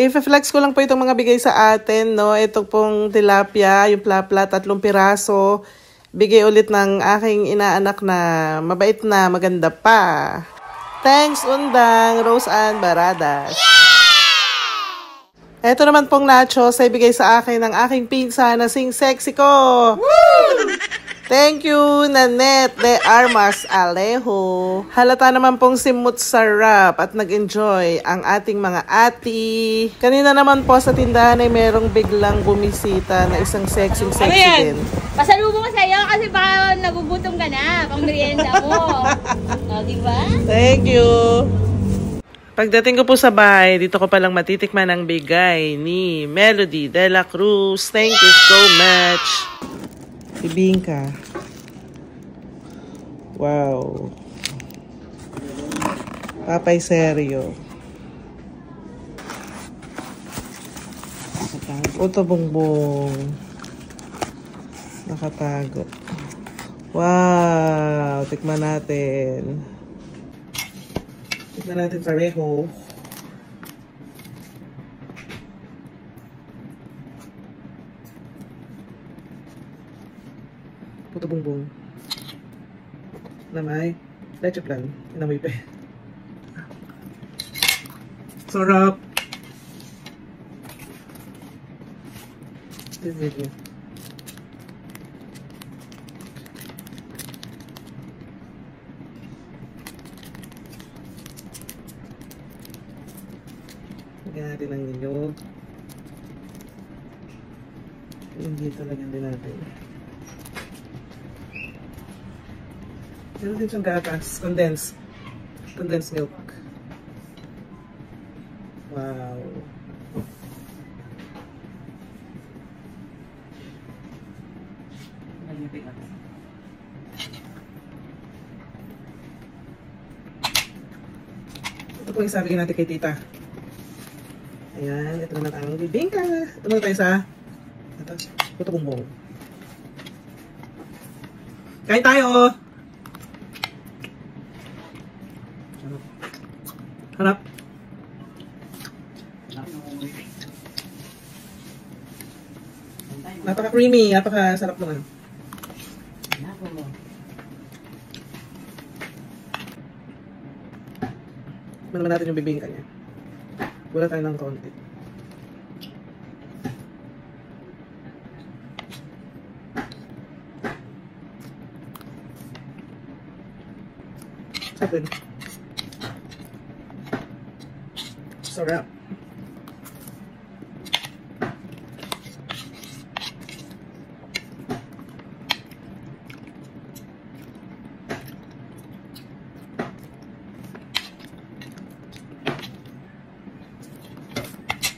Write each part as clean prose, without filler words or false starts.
I-flex ko lang po itong mga bigay sa atin, no? Ito pong tilapia, yung plapla, 3 piraso. Bigay ulit ng aking inaanak na mabait na, maganda pa. Thanks, Undang, Rose Ann Baradas. Ito naman pong nachos ay bigay sa akin ng aking pinsa na sing sexy ko. Woo! Thank you, Nanette de Armas Alejo. Halata naman pong simut sarap at nag-enjoy ang ating mga ati. Kanina naman po sa tindahan ay merong biglang bumisita na isang sexy din. Pasalubong ko sa'yo kasi baka nagugutom ka na pang merienda mo. O, diba? Thank you. Pagdating ko po sa bahay, dito ko palang matitikman ang bigay ni Melody de la Cruz. Thank you so much. Bibingka. Wow. Papay seryo. Puto bongbong. Nakatago. Wow. Tikman natin. Tikman natin pareho. Puto bongbong. Namay. Leche plan. Inamoy pa. Sarap. This video. Lagyan natin ang niyog. Hindi talaga din natin. Meron din siyang gatas. Condensed milk. Wow. Ito po yung sabi natin kay tita. Ayan, ito naman ang bibingka. Ito naman tayo sa puto bongbong. Kain tayo! Harap. Napaka-creamy, napaka-sarap naman. Tikman naman natin yung bibingka niya. Wala tayo ng konti. Sarap. Sarap.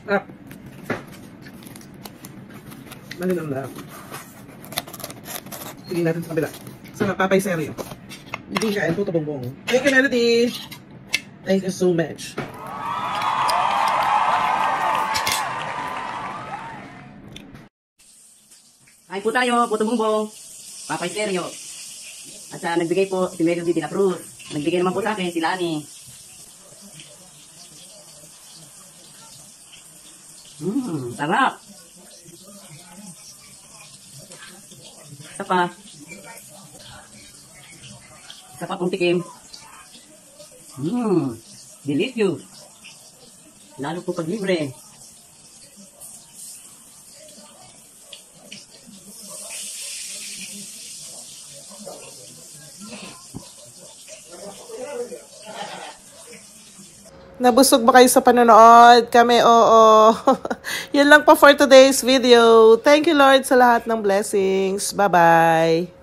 Sarap. Malinam na. Tingin natin sa kabila. Sarap, papay seryo. Hindi siya, puto bongbong. Thank you, Melody. Thank you so much. Kain po tayo, puto bongbong, papay seryo. At nagbigay po si Melody de la Cruz. Nagbigay naman po sa akin si Lani. Sarap. Isa pa. Isa pa pong tikim. Delicious. Lalo po pag libre. Nabusog ba kayo sa panonood? Kami, oo. Yun lang po for today's video. Thank you, Lord, sa lahat ng blessings. Bye-bye.